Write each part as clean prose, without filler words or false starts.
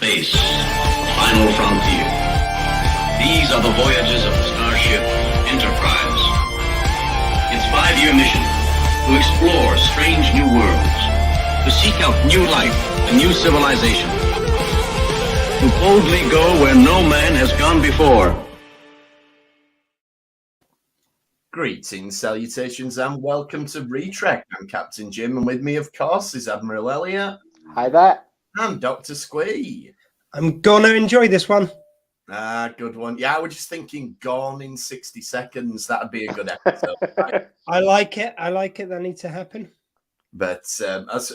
space, the final frontier. These are the voyages of the starship Enterprise. Its 5-year mission, to explore strange new worlds, to seek out new life and new civilization, to boldly go where no man has gone before. Greetings, salutations, and welcome to ReTrek. I'm Captain Jim, and with me, of course, is Admiral Elliot. Hi there. And Dr. Squee. I'm gonna enjoy this one. Good one. Yeah, I was just thinking gone in 60 seconds. That'd be a good episode. Right? I like it. That needs to happen. But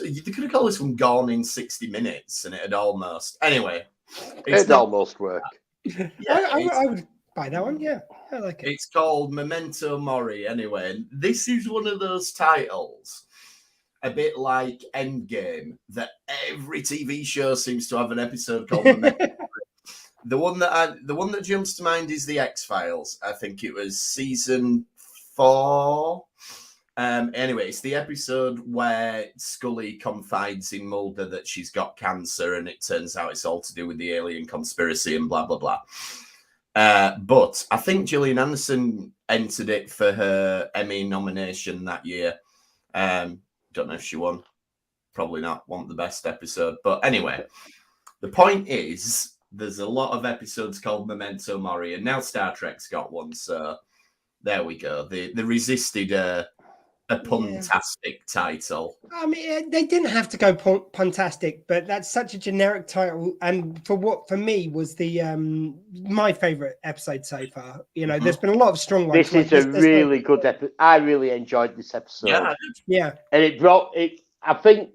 you could have called this one gone in 60 minutes, and it'd almost... Anyway. It'd almost work. Yeah, I would buy that one. Yeah, I like it. It's called Memento Mori, anyway. This is one of those titles, a bit like Endgame, that every TV show seems to have an episode called Memento Mori. The one that jumps to mind is the X-Files. I think it was season 4. Anyway, it's the episode where Scully confides in Mulder that she's got cancer, and it turns out it's all to do with the alien conspiracy and blah, blah, blah. But I think Gillian Anderson entered it for her Emmy nomination that year. Don't know if she won. Probably not. Won the best episode. But anyway, the point is, there's a lot of episodes called Memento Mori, and now Star Trek's got one. So there we go. They resisted a puntastic title. I mean, they didn't have to go puntastic, but that's such a generic title. And for me was the my favorite episide so far. You know, there's been a lot of strong ones. This is a really good episode. I really enjoyed this episode. Yeah. And I think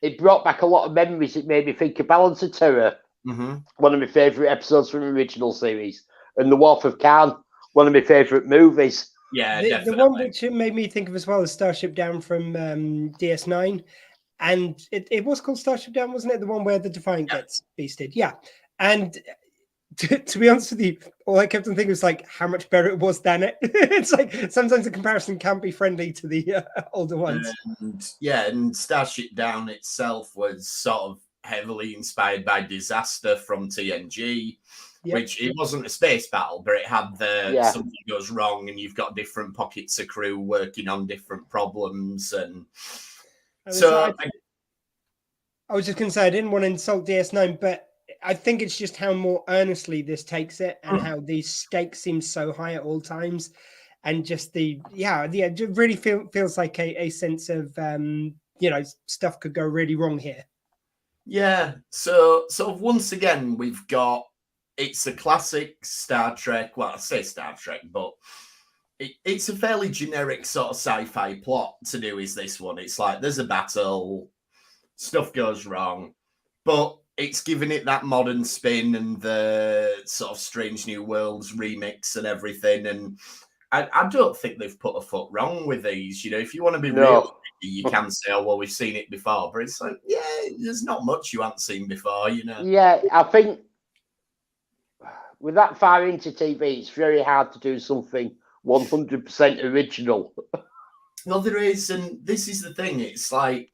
it brought back a lot of memories. It made me think of Balance of Terror, one of my favorite episodes from the original series, and The Wharf of Khan, one of my favorite movies. Yeah, the one which it made me think of as well is Starship Down from DS9, and it was called Starship Down, wasn't it? The one where the Defiant gets beasted. Yeah, and to be honest with you, all I kept on thinking was like how much better it was than it. It's like sometimes the comparison can't be friendly to the older ones. And Starship Down itself was sort of heavily inspired by Disaster from TNG. Yep. Which it wasn't a space battle, but it had something goes wrong and you've got different pockets of crew working on different problems. And so I was just going to say, I didn't want to insult DS9, but I think it's just how more earnestly this takes it and how the stakes seem so high at all times. And just it really feels like a sense of, stuff could go really wrong here. Yeah. So once again, we've got, it's a classic Star Trek. Well, I say Star Trek, but it's a fairly generic sort of sci-fi plot to do is this one. It's like there's a battle, stuff goes wrong, but it's giving it that modern spin and the sort of Strange New Worlds remix and everything. And I don't think they've put a foot wrong with these. You know, if you want to be real, you can say, oh, well, we've seen it before. But it's like, there's not much you haven't seen before, you know. Yeah, I think with that far into TV, it's very hard to do something 100% original. Well, there is, and this is the thing. It's like,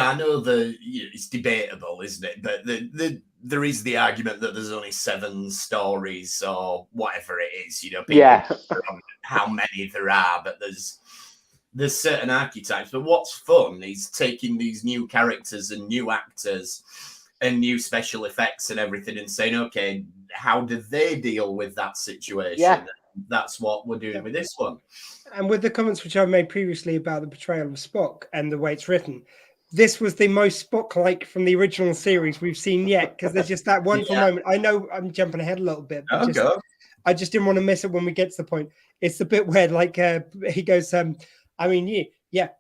I know it's debatable, isn't it? But there is the argument that there's only 7 stories or whatever it is. People on how many there are, but there's certain archetypes. But what's fun is taking these new characters and new actors and new special effects and everything and saying, okay, how do they deal with that situation? Yeah. That's what we're doing with this one. And with the comments which I made previously about the portrayal of Spock and the way it's written, this was the most Spock-like from the original series we've seen yet, because there's just that wonderful moment. I know I'm jumping ahead a little bit, but I just didn't want to miss it when we get to the point. It's the bit where, like, he goes,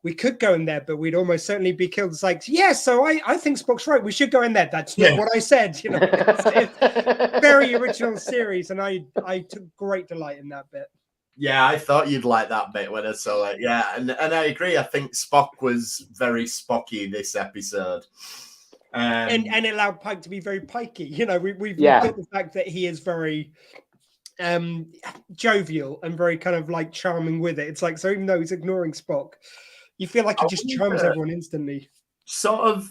we could go in there, but we'd almost certainly be killed. It's like, so I think Spock's right. We should go in there. That's not what I said. It's very original series, and I took great delight in that bit. Yeah, I thought you'd like that bit when I saw it. Yeah, and I agree. I think Spock was very Spocky this episode. And it allowed Pike to be very pikey. We've got the fact that he is very jovial and very kind of like charming with it. It's like, so even though he's ignoring Spock, you feel like he just charms everyone instantly. Sort of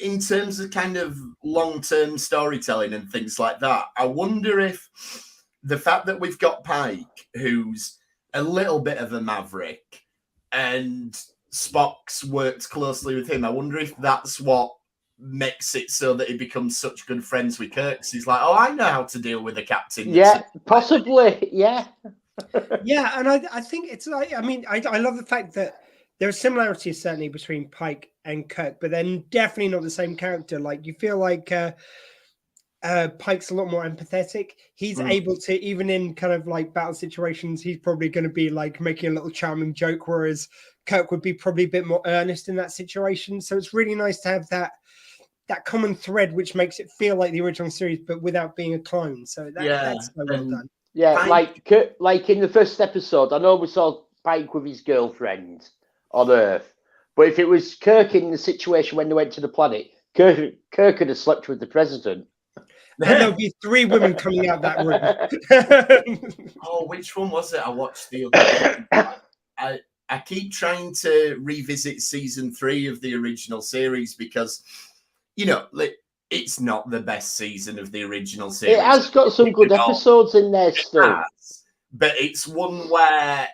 in terms of kind of long-term storytelling and things like that, I wonder if the fact that we've got Pike, who's a little bit of a maverick, and Spock's worked closely with him, I wonder if that's what makes it so that he becomes such good friends with Kirk. So he's like, oh, I know how to deal with a captain. Yeah, possibly. Yeah. Yeah, and I think it's like, I mean, I love the fact that there are similarities certainly between Pike and Kirk, but then definitely not the same character. Like, you feel like Pike's a lot more empathetic. He's able to, even in kind of like battle situations, he's probably going to be like making a little charming joke, whereas Kirk would be probably a bit more earnest in that situation. So it's really nice to have that common thread, which makes it feel like the original series, but without being a clone. So that's so well done. Yeah, Pike, like in the first episode, I know we saw Pike with his girlfriend on Earth, but if it was Kirk in the situation when they went to the planet, Kirk could have slept with the president. And there'll be 3 women coming out that room. Oh, which one was it I watched the other day? I keep trying to revisit season 3 of the original series because, you know, it's not the best season of the original series. It has got some good episodes in there still. But it's one where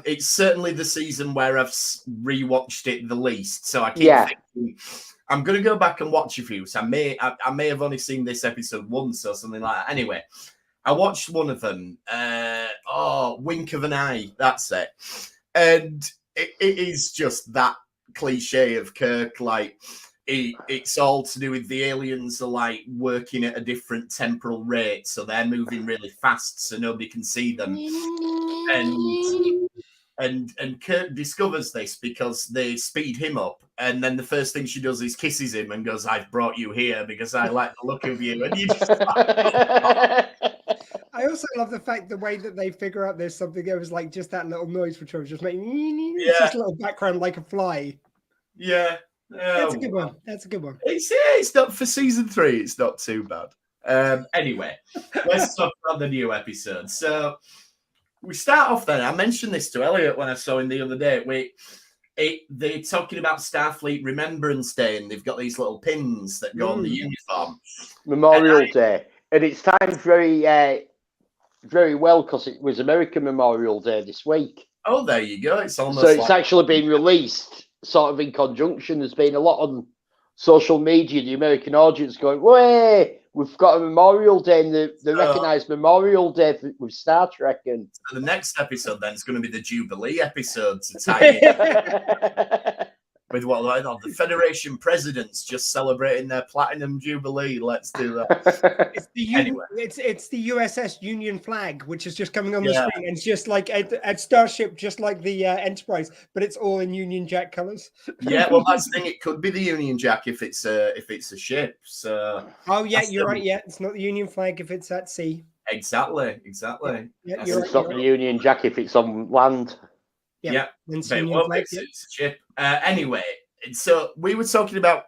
it's certainly the season where I've rewatched it the least. So I keep thinking, I'm going to go back and watch a few. So I may have only seen this episode once or something like that. Anyway, I watched one of them. Wink of an Eye. That's it. And it is just that cliche of Kirk, like, it's all to do with the aliens are like working at a different temporal rate, so they're moving really fast so nobody can see them. And Kirk discovers this because they speed him up, and then the first thing she does is kisses him and goes, I've brought you here because I like the look of you. And you just I also love the fact the way that they figure out there's something that was like just that little noise which I was just making just a little background like a fly. Yeah. That's a good one. That's a good one. It's not for season 3. It's not too bad. Anyway, let's talk about the new episode. So we start off then. I mentioned this to Elliot when I saw him the other day. They're talking about Starfleet Remembrance Day, and they've got these little pins that go on the uniform. Memorial Day, and it's timed very well because it was American Memorial Day this week. Oh, there you go. It's almost so it's actually been released. Sort of in conjunction, there's been a lot on social media, the American audience going, "Way, we've got a Memorial Day," and they recognise Memorial Day with Star Trek. And so the next episode then is going to be the Jubilee episode to tie in with what the Federation presidents just celebrating their platinum Jubilee. Let's do that. It's the USS Union flag, which is just coming on the screen. And it's just like a starship, just like the Enterprise, but it's all in Union Jack colours. Yeah, well, that's the thing. It could be the Union Jack if it's a ship. So you're right. Yeah, it's not the Union flag if it's at sea. Exactly. Yeah, it's not the Union Jack if it's on land. Yeah. It's a ship. Anyway, so we were talking about,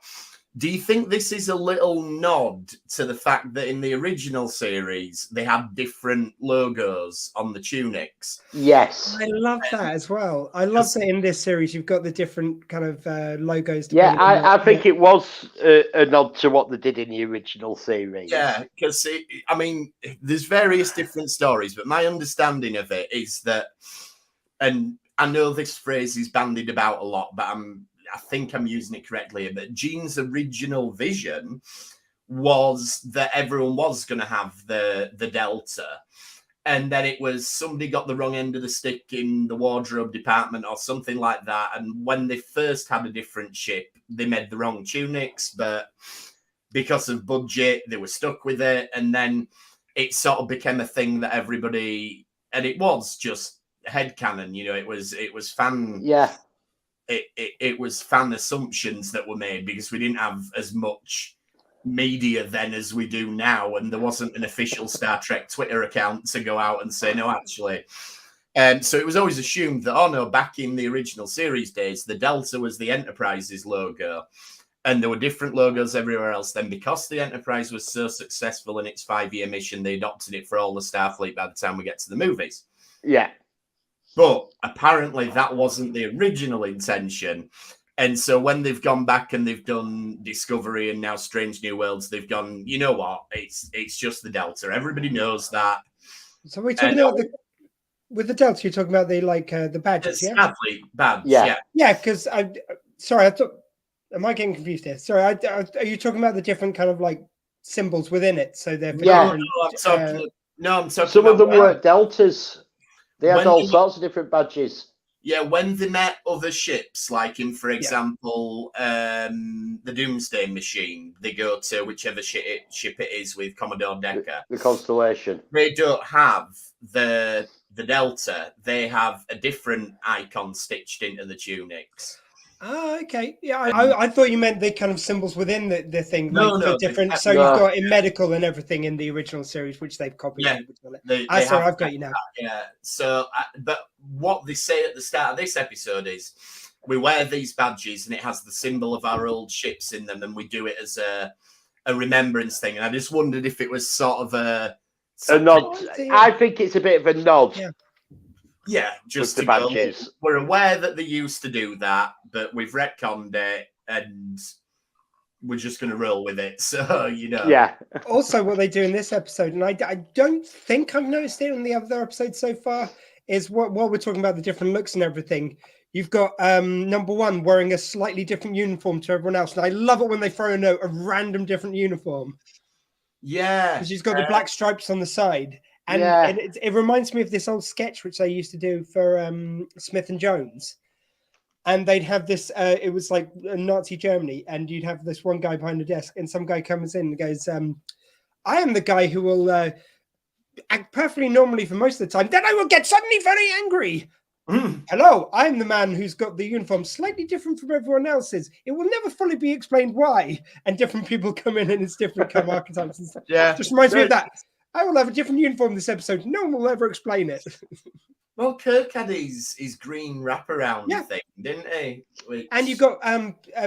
do you think this is a little nod to the fact that in the original series they had different logos on the tunics? Yes. I love that as well. I love that in this series you've got the different kind of logos. Yeah, I think it was a nod to what they did in the original series. Yeah, because, there's various different stories, but my understanding of it is that, and I know this phrase is bandied about a lot, but I think I'm using it correctly. But Gene's original vision was that everyone was going to have the Delta, and then it was somebody got the wrong end of the stick in the wardrobe department or something like that. And when they first had a different ship, they made the wrong tunics, but because of budget, they were stuck with it. And then it sort of became a thing that everybody, and it was just headcanon, it was fan it was fan assumptions that were made because we didn't have as much media then as we do now, and there wasn't an official Star Trek Twitter account to go out and say no actually, so it was always assumed that back in the original series days the Delta was the Enterprise's logo, and there were different logos everywhere else. Then because the Enterprise was so successful in its 5-year mission, they adopted it for all the Starfleet by the time we get to the movies. Yeah. But apparently that wasn't the original intention. And so when they've gone back and they've done Discovery and now Strange New Worlds, they've gone, you know what? It's just the Delta. Everybody knows that. So we're talking about with the Delta, you're talking about the badges, yeah? Sadly, badge, yeah. Yeah, because I thought, am I getting confused here? Sorry, are you talking about the different kind of like symbols within it? So they're I'm talking some of them were Deltas. They had all sorts of different badges. Yeah, when they met other ships, like in, for example, the Doomsday Machine, they go to whichever ship it is with Commodore Decker. The Constellation. They don't have the Delta. They have a different icon stitched into the tunics. Oh, okay. Yeah, I thought you meant the kind of symbols within the thing. No, different. So you've got in medical and everything in the original series, which they've copied. Yeah, sorry, I've got you now. Yeah. So, but what they say at the start of this episode is, we wear these badges and it has the symbol of our old ships in them, and we do it as a remembrance thing. And I just wondered if it was sort of a nod. I think it's a bit of a nod. Yeah. Yeah, just the badges. We're aware that they used to do that, but we've retconned it and we're just going to roll with it. So, Yeah. Also, what they do in this episode, and I don't think I've noticed it in the other episodes so far, is while we're talking about the different looks and everything, you've got number one wearing a slightly different uniform to everyone else. And I love it when they throw in a random different uniform. Yeah. Because she's got the black stripes on the side. And, it reminds me of this old sketch which they used to do for Smith and Jones. And they'd have this, it was like Nazi Germany, and you'd have this one guy behind the desk, and some guy comes in and goes, I am the guy who will act perfectly normally for most of the time. Then I will get suddenly very angry. Hello, I'm the man who's got the uniform slightly different from everyone else's. It will never fully be explained why. And different people come in and it's different kind of archetypes and stuff. Yeah. Just reminds me of that. I will have a different uniform this episode. No one will ever explain it. Well, Kirk had his green wraparound thing, didn't he? And you've got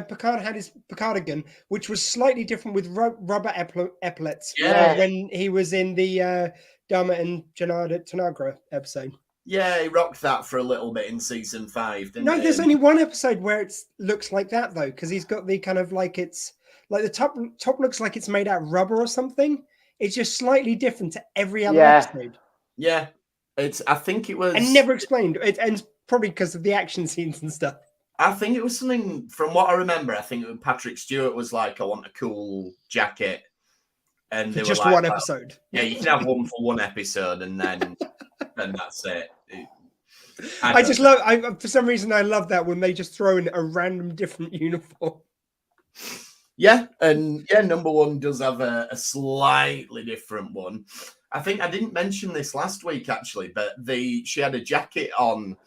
Picard had his Picardigan, which was slightly different with rubber epaulets when he was in the Dharma and Tanagra episode. Yeah, he rocked that for a little bit in season 5, didn't he? No, there's only one episode where it looks like that, though, because he's got the kind of like it's like the top looks like it's made out of rubber or something. It's just slightly different to every other episode. Yeah, I think it was... And never explained. And probably because of the action scenes and stuff. I think it was something, from what I remember, I think Patrick Stewart was like, I want a cool jacket. And they just were like, one episode. Yeah, you can have one for one episode and then that's it. I just love, for some reason, I love that when they just throw in a random different uniform. Yeah, and number one does have a slightly different one. I think I didn't mention this last week, actually, but she had a jacket on.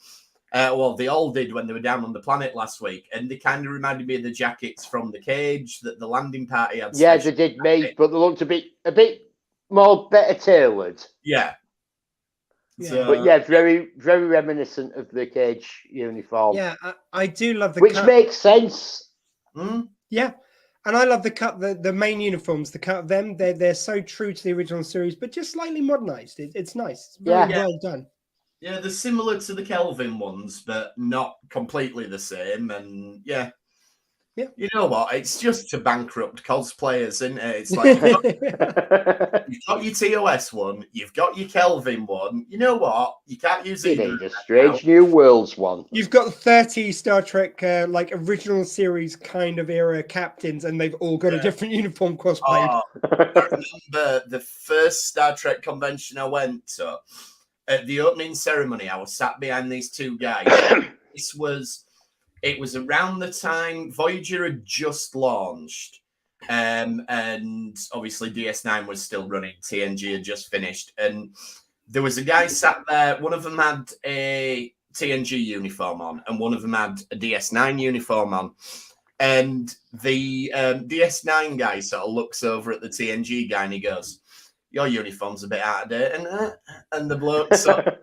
Well, they all did when they were down on the planet last week, and they kind of reminded me of the jackets from the cage that the landing party had. Yeah, they did make, but they looked a bit more better tailored. Yeah. So, but yeah, very, very reminiscent of the cage uniform. Yeah, I do love the which cut. Makes sense. Yeah. And I love the cut, the main uniforms, the cut of them. They're so true to the original series, but just slightly modernized. It's nice. It's very well done. Yeah, they're similar to the Kelvin ones, but not completely the same. And yeah. You know what? It's just to bankrupt cosplayers, isn't it? It's like you've got your TOS one, you've got your Kelvin one. You know what? You can't use it. You need a Strange New Worlds one. You've got 30 Star Trek like original series kind of era captains, and they've all got a different uniform cosplayed. I remember the first Star Trek convention I went to. At the opening ceremony, I was sat behind these two guys. It was around the time Voyager had just launched, and obviously DS9 was still running. TNG had just finished, and there was a guy sat there. One of them had a TNG uniform on, and one of them had a DS9 uniform on. And the DS9 guy sort of looks over at the TNG guy, and he goes, "Your uniform's a bit out of date," and the bloke sort of,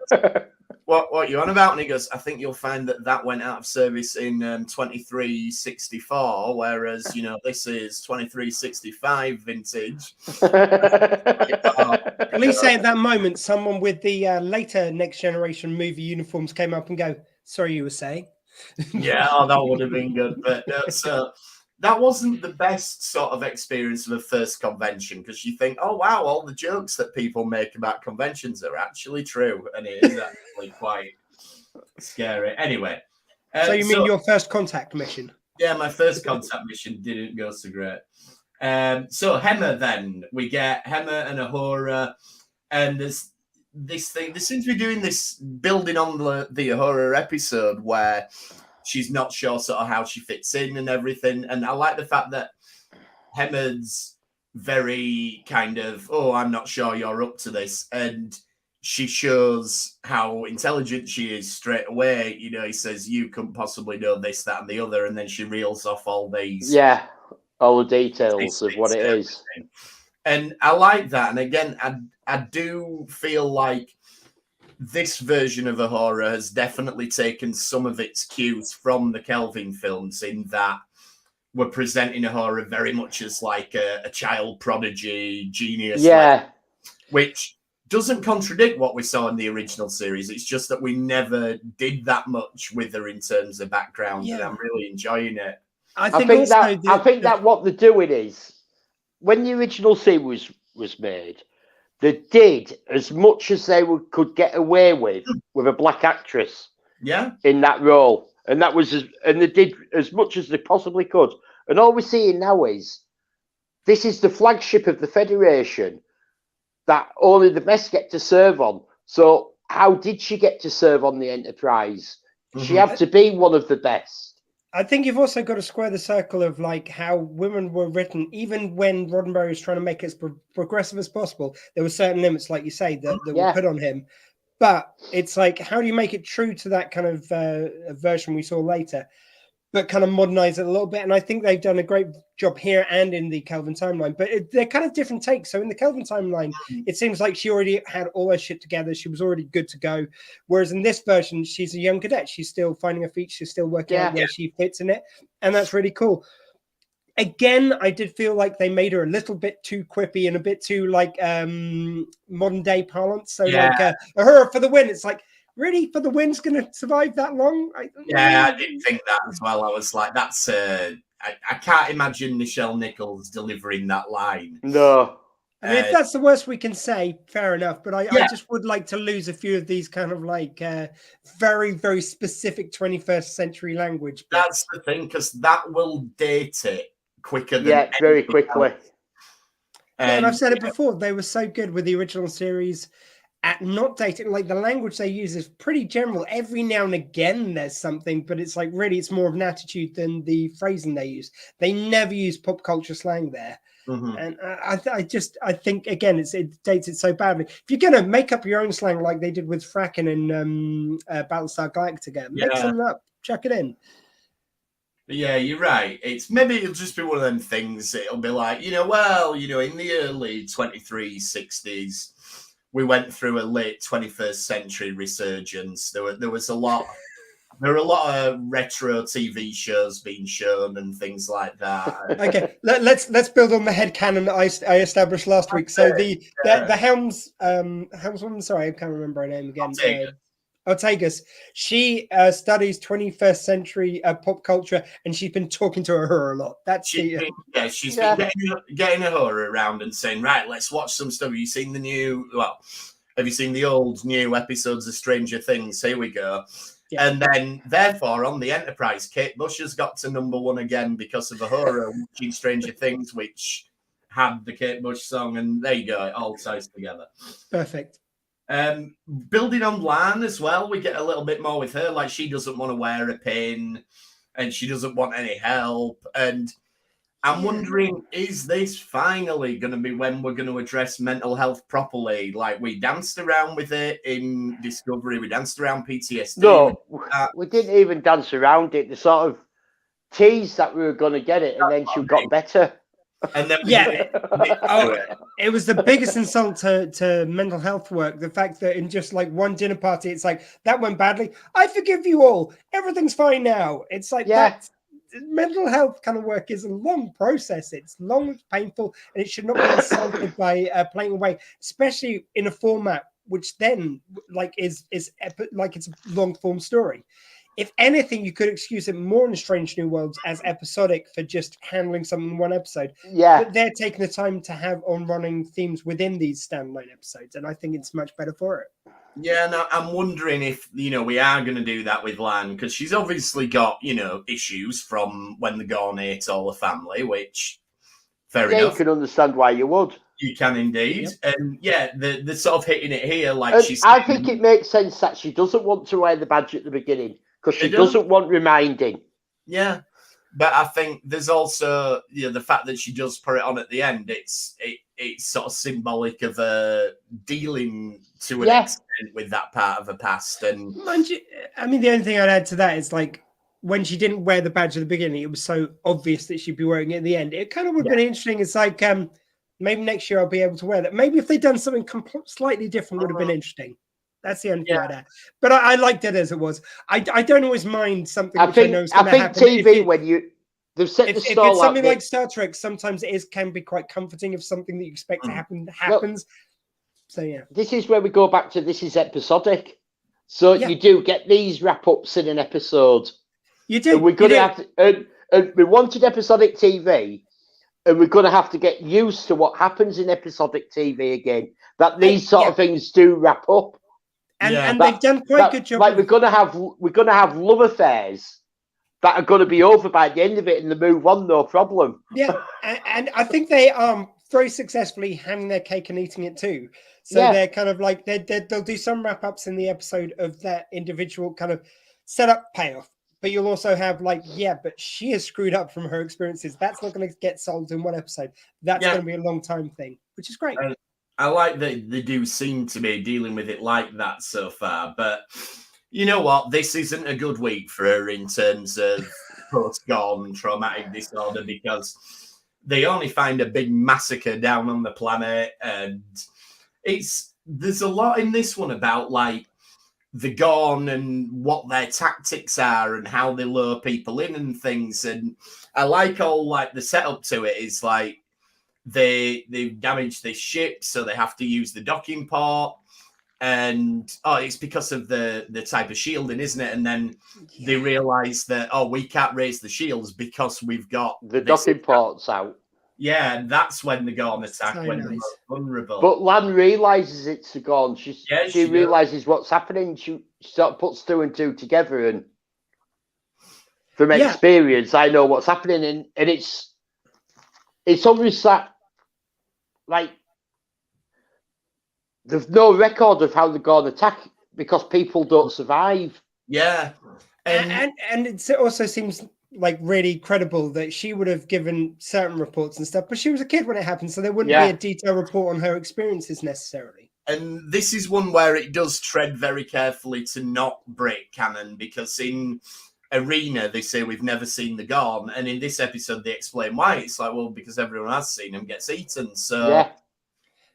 What you on about? And he goes, I think you'll find that went out of service in 2364, whereas, this is 2365 vintage. At least say at that moment, someone with the later Next Generation movie uniforms came up and go, sorry, you were saying? Yeah, that would have been good. But so that wasn't the best sort of experience of a first convention, because you think, oh wow, all the jokes that people make about conventions are actually true, and it is actually quite scary. Anyway, so you mean your first contact mission? Yeah, my first contact mission didn't go so great. So Hema, then we get Hema and Ahura, and there's this thing. They seem to be doing this building on the Ahura episode where she's not sure sort of how she fits in and everything. And I like the fact that Hema's very kind of, oh, I'm not sure you're up to this, and she shows how intelligent she is straight away. You know, he says, you couldn't possibly know this, that, and the other. And then she reels off all these. Yeah, all the details of what it is. And I like that. And again, I do feel like this version of Ahura has definitely taken some of its cues from the Kelvin films, in that we're presenting Ahura very much as like a child prodigy, genius. Yeah. Which doesn't contradict what we saw in the original series. It's just that we never did that much with her in terms of background, and I'm really enjoying it. I think that what they're doing is, when the original series was made, they did as much as they could get away with a black actress. Yeah, in that role, and they did as much as they possibly could. And all we're seeing now is, this is the flagship of the Federation that only the best get to serve on. So how did she get to serve on the Enterprise? She had to be one of the best. I think you've also got to square the circle of like how women were written, even when Roddenberry was trying to make it as progressive as possible. There were certain limits, like you say, that were put on him. But it's like, how do you make it true to that kind of version we saw later, but kind of modernize it a little bit? And I think they've done a great job here and in the Kelvin timeline, but they're kind of different takes. So in the Kelvin timeline, it seems like she already had all her shit together. She was already good to go. Whereas in this version, she's a young cadet. She's still finding her feet. She's still working out where she fits in it. And that's really cool. Again, I did feel like they made her a little bit too quippy and a bit too like modern day parlance. So like her for the win. It's like, really, for the win's going to survive that long? I did think that as well. I was like, that's I can't imagine Nichelle Nichols delivering that line. No. I mean, if that's the worst we can say, fair enough. But I just would like to lose a few of these kind of like very, very specific 21st century language. But that's the thing, because that will date it quicker than very quickly. And I've said it before, they were so good with the original series at not dating. Like the language they use is pretty general. Every now and again there's something, but it's like really it's more of an attitude than the phrasing they use. They never use pop culture slang there. And I think again it dates it so badly. If you're gonna make up your own slang like they did with Fracken and Battlestar Galactica, make something up, chuck it in. Yeah, you're right. It'll just be one of them things. It'll be like, in the early 2360s, we went through a late 21st century resurgence. There was a lot. There were a lot of retro TV shows being shown and things like that. Okay, let's build on the headcanon I established last week. So the helmswoman, sorry, I can't remember her name again. Ortegas. She studies 21st century pop culture, and she's been talking to her a lot. She's been getting her around and saying, right, let's watch some stuff. Have you seen the old new episodes of Stranger Things? Here we go. Yeah. And then, therefore, on the Enterprise, Kate Bush has got to #1 again because of Ahura watching Stranger Things, which had the Kate Bush song, and there you go, it all ties together. Perfect. Building on Lan as well, we get a little bit more with her. Like, she doesn't want to wear a pin, and she doesn't want any help. And I'm wondering, is this finally going to be when we're going to address mental health properly? Like, we danced around with it in Discovery, we danced around PTSD. No, we didn't even dance around it. They sort of teased that we were going to get it, and then she got better. And then it was the biggest insult to mental health work. The fact that in just like one dinner party, it's like, that went badly. I forgive you all. Everything's fine now. It's like that. Mental health kind of work is a long process. It's long, it's painful, and it should not be insulted by playing away, especially in a format which then like is like it's a long form story. if anything, you could excuse it more in Strange New Worlds as episodic for just handling something in one episode. Yeah. But they're taking the time to have on-running themes within these standalone episodes, and I think it's much better for it. Yeah, no, I'm wondering if, we are going to do that with Lan, because she's obviously got, issues from when the Gorn ate all the family, which, fair enough. You can understand why you would. You can indeed. Yep. And they're sort of hitting it here like she's... I think it makes sense that she doesn't want to wear the badge at the beginning, because she doesn't want reminding. Yeah. But I think there's also, the fact that she does put it on at the end. It's sort of symbolic of dealing to an extent with that part of her past. And mind you, I mean, the only thing I'd add to that is like when she didn't wear the badge at the beginning, it was so obvious that she'd be wearing it at the end. It kind of would have been interesting. It's like maybe next year I'll be able to wear that. Maybe if they'd done something slightly different, would have been interesting. That's the only thing I'd add. But I liked it as it was. I don't always mind something which I know is going to happen. TV, when they've set the stall if it's something like Star Trek, sometimes it can be quite comforting if something that you expect to happen happens. So, yeah. This is where we go back to this is episodic. So you do get these wrap-ups in an episode. You do. And we're going to have to... And we wanted episodic TV, and we're going to have to get used to what happens in episodic TV again. That these sort of things do wrap up. And they've done quite a good job. Like we're going to have love affairs that are going to be over by the end of it, and they move on, no problem. Yeah, and I think they are very successfully having their cake and eating it too. So they're kind of like they'll do some wrap ups in the episode of that individual kind of setup payoff. But you'll also have like, but she has screwed up from her experiences. That's not going to get solved in one episode. That's going to be a long time thing, which is great. I like that they do seem to be dealing with it like that so far. But you know what? This isn't a good week for her in terms of post-Gorn traumatic disorder, because they only find a big massacre down on the planet. And there's a lot in this one about like the Gorn and what their tactics are and how they lure people in and things. And I like all like the setup to it is like they've damaged this ship, so they have to use the docking port. And it's because of the type of shielding, isn't it? And then they realize that we can't raise the shields because we've got the docking ports out. Yeah, and that's when the Gorn attack when they're most vulnerable. But Lan realizes it's the Gorn. She realizes what's happening. She sort of puts two and two together, and from experience, I know what's happening. And it's obvious that like there's no record of how the Gorn attack because people don't survive. Yeah, and it also seems like really credible that she would have given certain reports and stuff, but she was a kid when it happened, so there wouldn't be a detailed report on her experiences necessarily. And this is one where it does tread very carefully to not break canon, because in Arena they say we've never seen the Gorn, and in this episode they explain why. It's like, well, because everyone has seen him gets eaten. So,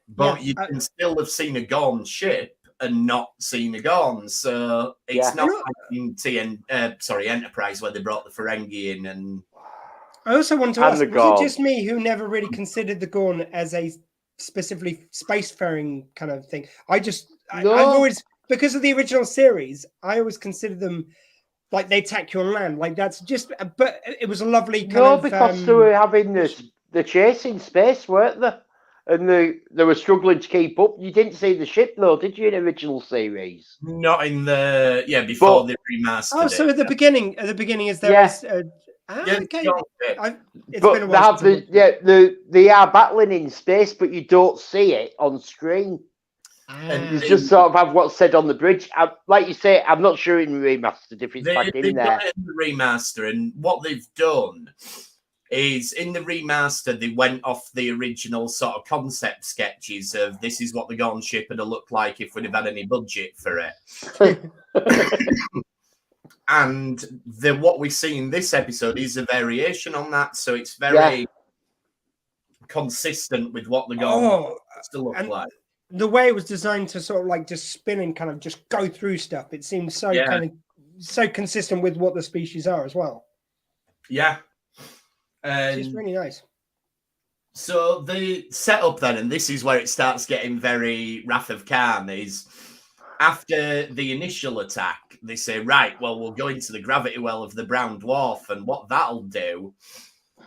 but you can still have seen a Gorn ship and not seen a Gorn, so it's not like in Enterprise where they brought the Ferengi in. And I also want to ask, was it just me who never really considered the Gorn as a specifically spacefaring kind of thing? I've always, because of the original series, I always considered them like they attack you on land. Like that's just, but it was a lovely kind of... because they were having the chase in space, weren't they? And they were struggling to keep up. You didn't see the ship, though, did you, in the original series? Not in the... Yeah, before the remastered. Oh, so at the beginning is there... okay. It's been a while. They are battling in space, but you don't see it on screen. And you just sort of have what's said on the bridge. Like you say, I'm not sure in remastered if it's back in there. Got it in the remaster, and what they've done is in the remaster, they went off the original sort of concept sketches of this is what the Gorn ship would have looked like if we'd have had any budget for it. And what we see in this episode is a variation on that. So it's very consistent with what the Gorn to look like. The way it was designed to sort of like just spin and kind of just go through stuff, it seems so kind of so consistent with what the species are as well. Yeah. It's really nice. So the setup then, and this is where it starts getting very Wrath of Khan, is after the initial attack, they say, right, well, we'll go into the gravity well of the brown dwarf, and what that'll do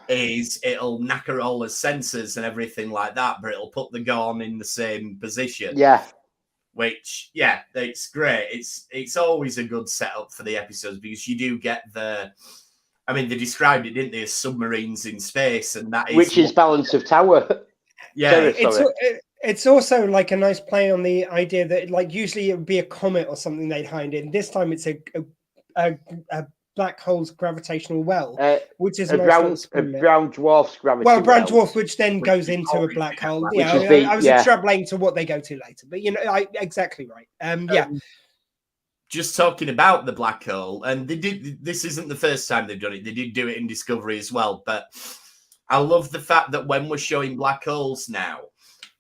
is it'll knacker all the sensors and everything like that, but it'll put the Gorn in the same position. Yeah. Which, yeah, it's great. It's always a good setup for the episodes because you do get the... I mean, they described it, didn't they, as submarines in space, and that is... Which is Balance of Tower. Yeah. It's also like a nice play on the idea that, like, usually it would be a comet or something they'd hide in. This time it's a black hole's gravitational well, which is a brown dwarf's gravity well. Brown dwarf, which then goes into a black hole. Yeah, I was extrapolating to what they go to later, but exactly right. Just talking about the black hole, and they did. This isn't the first time they've done it. They did do it in Discovery as well. But I love the fact that when we're showing black holes now,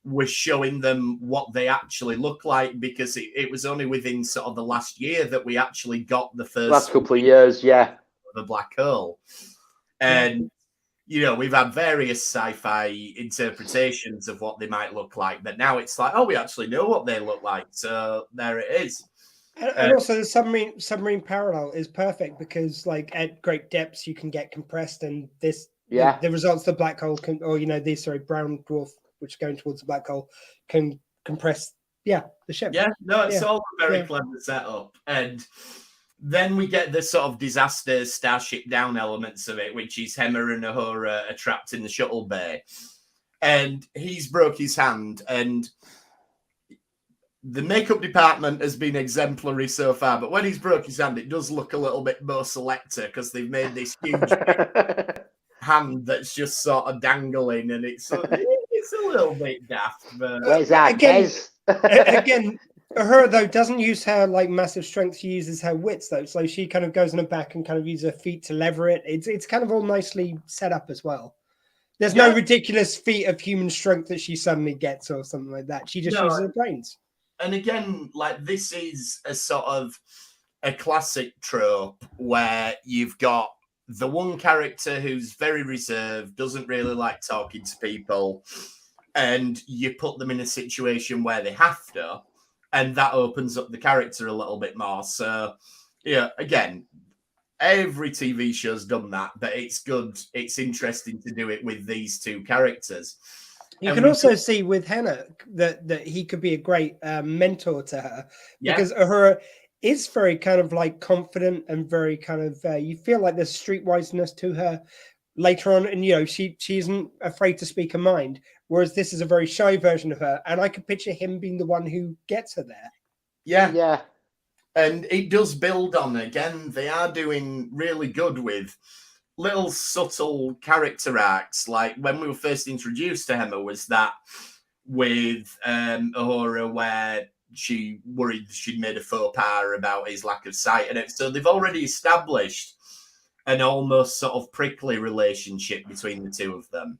we're showing them what they actually look like, because it was only within sort of the last year that we actually got the first last couple of years, of a black hole. And we've had various sci-fi interpretations of what they might look like, but now it's like, oh, we actually know what they look like, so there it is. And also the submarine parallel is perfect because, like, at great depths you can get compressed, and the results of the black hole can, or brown dwarf, which are going towards the black hole, can compress the ship. It's all a very clever setup. And then we get the sort of disaster Starship Down elements of it, which is Hemmer and Uhura are trapped in the shuttle bay, and he's broke his hand, and the makeup department has been exemplary so far, but when he's broke his hand, it does look a little bit more Selector, because they've made this huge hand that's just sort of dangling, and it's a little bit daft. But where's that? Again, Uhura, though, doesn't use her like massive strength. She uses her wits, though, so she kind of goes on her back and kind of uses her feet to lever it. It's kind of all nicely set up as well. There's no ridiculous feat of human strength that she suddenly gets or something like that. She just uses her brains. And again, like, this is a sort of a classic trope where you've got the one character who's very reserved, doesn't really like talking to people, and you put them in a situation where they have to, and that opens up the character a little bit more. So, again, every TV show's done that, but it's good. It's interesting to do it with these two characters. You can also see with Hannah that he could be a great mentor to her, because Uhura is very kind of like confident and very kind of you feel like there's streetwiseness to her later on, and she isn't afraid to speak her mind, whereas this is a very shy version of her, and I could picture him being the one who gets her there. Yeah. And it does build on, again, they are doing really good with little subtle character arcs. Like when we were first introduced to Emma was that with Uhura, where she worried she'd made a faux pas about his lack of sight, and so they've already established an almost sort of prickly relationship between the two of them,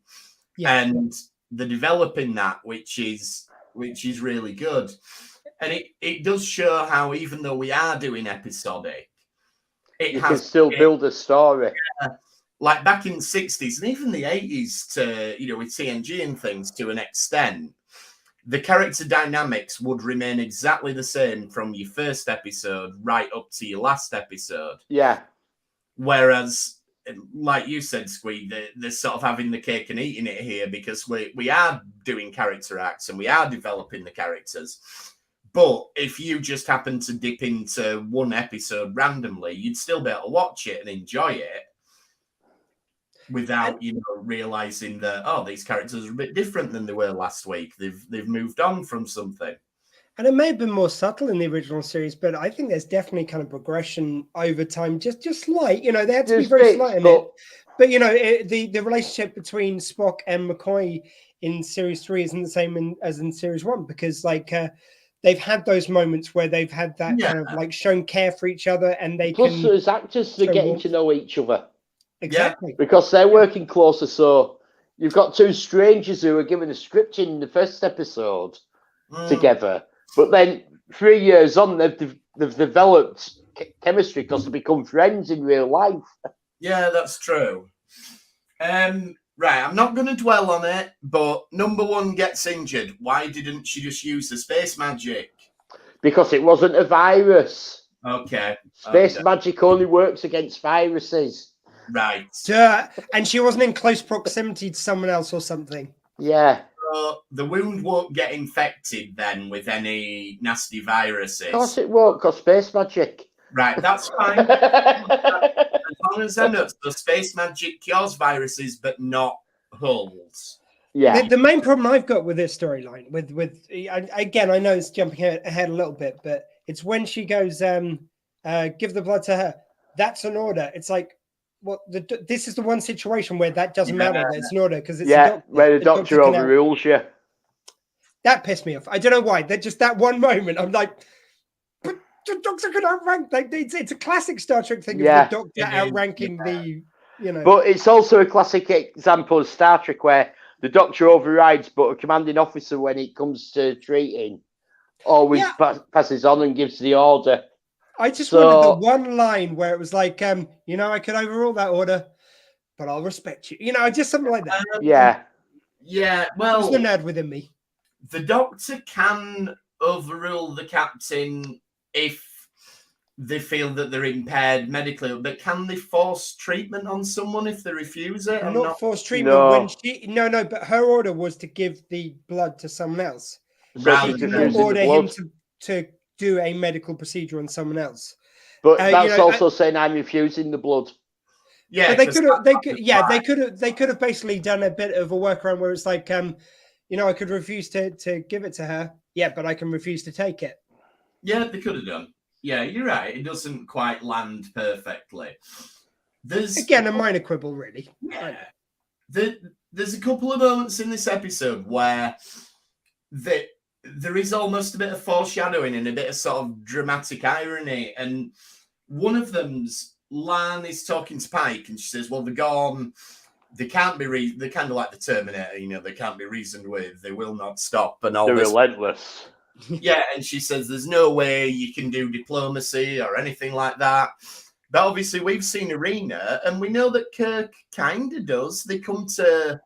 and they're developing that, which is really good. And it does show how, even though we are doing episodic, you can still build a story. Like back in the 60s and even the 80s, to with TNG and things, to an extent, the character dynamics would remain exactly the same from your first episode right up to your last episode. Yeah. Whereas, like you said, Squee, they're sort of having the cake and eating it here, because we are doing character arcs and we are developing the characters. But if you just happen to dip into one episode randomly, you'd still be able to watch it and enjoy it without realizing that, these characters are a bit different than they were last week. They've moved on from something. And it may have been more subtle in the original series, but I think there's definitely kind of progression over time, just slight. They had to be very slight in it. But the relationship between Spock and McCoy in series 3 isn't the same as in series 1, because they've had those moments where they've had that kind of like shown care for each other, and they plus as actors they're getting to know each other. Exactly. Because they're working closer, so you've got two strangers who are given a script in the first episode together, but then 3 years on they've developed chemistry because they become friends in real life. Yeah, that's true. Right, I'm not going to dwell on it, but number one gets injured. Why didn't she just use the space magic? Because it wasn't a virus. Okay. Space magic only works against viruses. Right. And she wasn't in close proximity to someone else or something. Yeah. So the wound won't get infected then with any nasty viruses. Of course it won't, because space magic. Right, that's fine. As long as I know, so space magic cures viruses, but not hulls. Yeah. The main problem I've got with this storyline, again, I know it's jumping ahead a little bit, but it's when she goes, give the blood to her. That's an order. It's like, well, this is the one situation where that doesn't matter. That it's an order because it's where the doctor overrules you. That pissed me off. I don't know why. That one moment, I'm like, but the doctor could outrank. It's a classic Star Trek thing of the doctor outranking the, But it's also a classic example of Star Trek where the doctor overrides, but a commanding officer, when it comes to treating, always passes on and gives the order. I just wanted the one line where it was like, I could overrule that order, but I'll respect you. Just something like that. Yeah. Well, it's the nerd within me. The doctor can overrule the captain if they feel that they're impaired medically, but can they force treatment on someone if they refuse it? Not force treatment but her order was to give the blood to someone else. So she can order him to do a medical procedure on someone else. But that's also saying I'm refusing the blood. Yeah, but they could have basically done a bit of a workaround where it's like, I could refuse to give it to her. Yeah, but I can refuse to take it. Yeah, they could have done. Yeah, you're right. It doesn't quite land perfectly. There's again a minor quibble, really. Yeah. There's a couple of moments in this episode where there is almost a bit of foreshadowing and a bit of sort of dramatic irony. And one of them's Lan is talking to Pike, and she says, "Well, they're gone. They can't be. They're kind of like the Terminator. They can't be reasoned with. They will not stop." And all they're this. Relentless. Yeah, and she says there's no way you can do diplomacy or anything like that. But obviously we've seen Arena, and we know that Kirk kind of does. They come to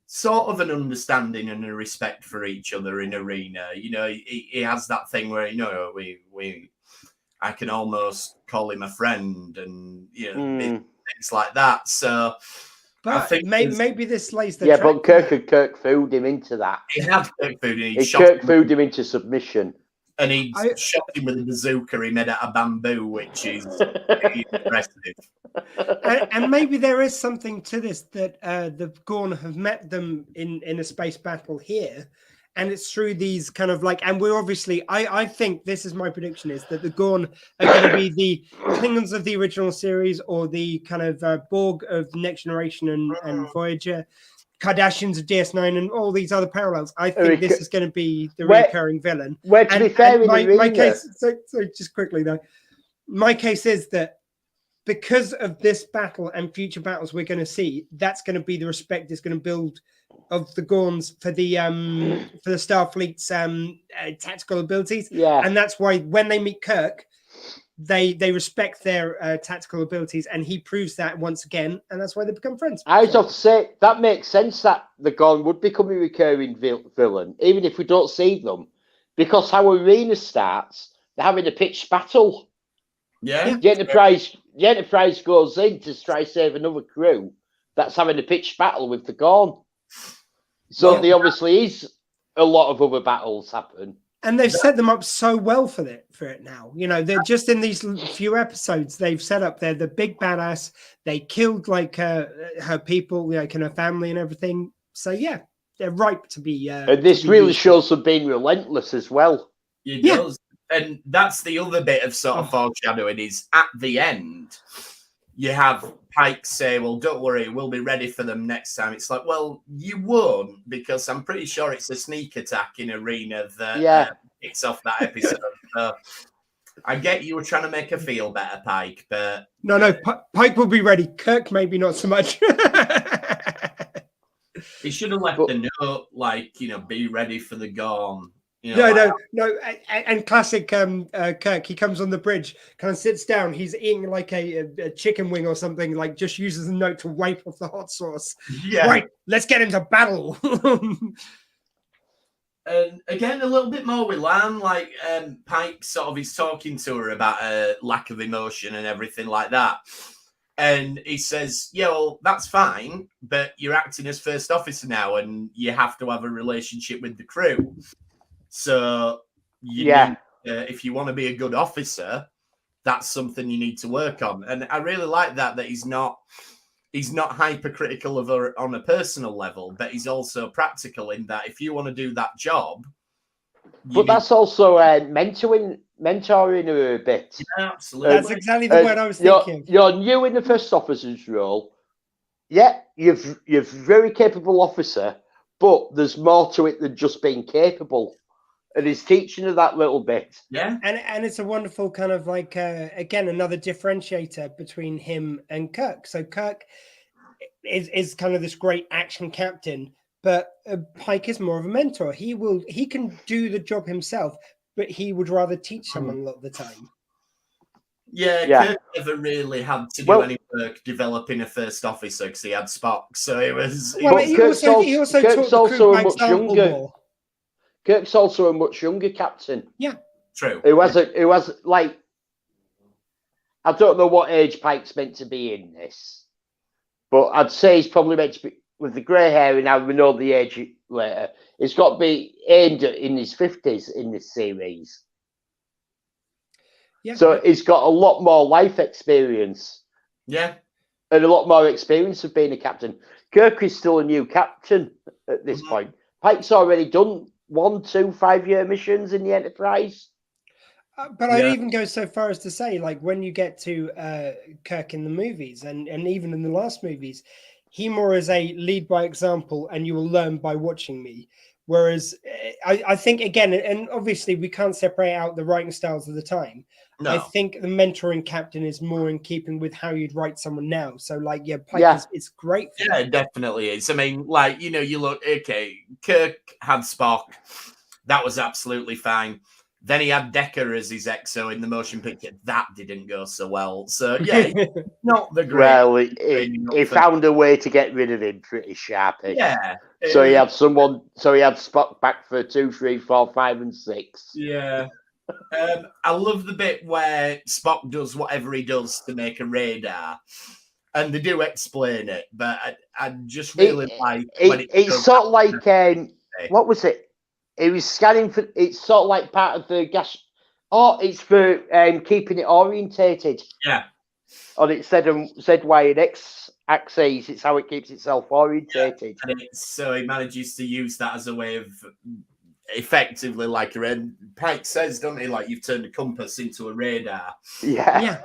sort of an understanding and a respect for each other in Arena. He has that thing where, I can almost call him a friend and, things like that. So... But I think maybe this lays the track. But Kirk fooled him into that. He had Kirk fooled him. Kirk fooled him into submission. And he shot him with a bazooka he made out of bamboo, which is impressive. And maybe there is something to this that the Gorn have met them in a space battle here. And it's through these kind of like, and we're obviously, I think this is my prediction, is that the Gorn are going to be the Klingons of the original series or the kind of Borg of Next Generation and Voyager, Kardashians of DS9 and all these other parallels. I think this is going to be the recurring villain. Where to be fair, my case, so just quickly though, my case is that because of this battle and future battles we're going to see, that's going to be the respect it's going to build of the Gorns for the Starfleet's tactical abilities. Yeah. And that's why when they meet Kirk, they respect their tactical abilities, and he proves that once again, and that's why they become friends. I was off to say that makes sense that the Gorn would become a recurring villain, even if we don't see them, because how Arena starts, they're having a pitched battle. Yeah. The Enterprise goes in to try to save another crew that's having a pitched battle with the Gorn. So there obviously is a lot of other battles happen. And they've set them up so well for it now. They're just in these few episodes, they've set up, they're the big badass. They killed like her people, like in her family and everything. So yeah, they're ripe to be. And this really shows them being relentless as well. It does. And that's the other bit of sort of foreshadowing is at the end, you have Pike say, "Well, don't worry, we'll be ready for them next time." It's like, well, you won't, because I'm pretty sure it's a sneak attack in Arena that kicks off that episode. So I get you were trying to make her feel better, Pike, but... No, Pike will be ready. Kirk, maybe not so much. He should have left a note, like, be ready for the Gorn. No. And classic Kirk, he comes on the bridge, kind of sits down. He's eating like a chicken wing or something, like just uses a note to wipe off the hot sauce. Yeah. Right, let's get into battle. And again, a little bit more with Lan, like Pike sort of is talking to her about a lack of emotion and everything like that. And he says, yeah, well, that's fine, but you're acting as first officer now and you have to have a relationship with the crew. So you need, if you want to be a good officer, that's something you need to work on. And I really like that he's not hypercritical of her on a personal level, but he's also practical in that if you want to do that job. But that's also mentoring her a bit. Yeah, absolutely. That's exactly the word I was thinking. You're new in the first officer's role. Yeah, you're a very capable officer, but there's more to it than just being capable. And he's teaching her that little bit. Yeah. And it's a wonderful kind of like, again, another differentiator between him and Kirk. So Kirk is kind of this great action captain, but Pike is more of a mentor. He can do the job himself, but he would rather teach someone a lot of the time. Yeah, Kirk never really had to do any work developing a first officer because he had Spock. So it was... Well, he also taught the crew by example more. Kirk's also a much younger captain. Yeah, true. Who has like, I don't know what age Pike's meant to be in this, but I'd say he's probably meant to be, with the grey hair, and now we know the age later. It's got to be aimed at in his 50s in this series. Yeah. So he's got a lot more life experience. Yeah. And a lot more experience of being a captain. Kirk is still a new captain at this point. Pike's already done 1, 2, 5-year missions in the Enterprise. But I'd even go so far as to say, like, when you get to Kirk in the movies and even in the last movies, he more is a lead by example and you will learn by watching me. Whereas I think, again, and obviously we can't separate out the writing styles of the time. No. I think the mentoring captain is more in keeping with how you'd write someone now. So, like, Pike is great. Yeah, it definitely is. I mean, like, you look, okay, Kirk had Spock. That was absolutely fine. Then he had Decker as his EXO in the motion picture. That didn't go so well. So, yeah, not the great. Well, he found a way to get rid of him pretty sharpish. Yeah. So he had Spock back for 2, 3, 4, 5, and 6. Yeah. I love the bit where Spock does whatever he does to make a radar. And they do explain it, but I just really like... It's sort of like... what was it? It was scanning for... It's sort of like part of the gas... Oh, it's for keeping it orientated. Yeah. On its Z and Y and X axes. It's how it keeps itself orientated. Yeah. And so he manages to use that as a way of... effectively like a red. Pike says, don't he, like, you've turned a compass into a radar. Yeah.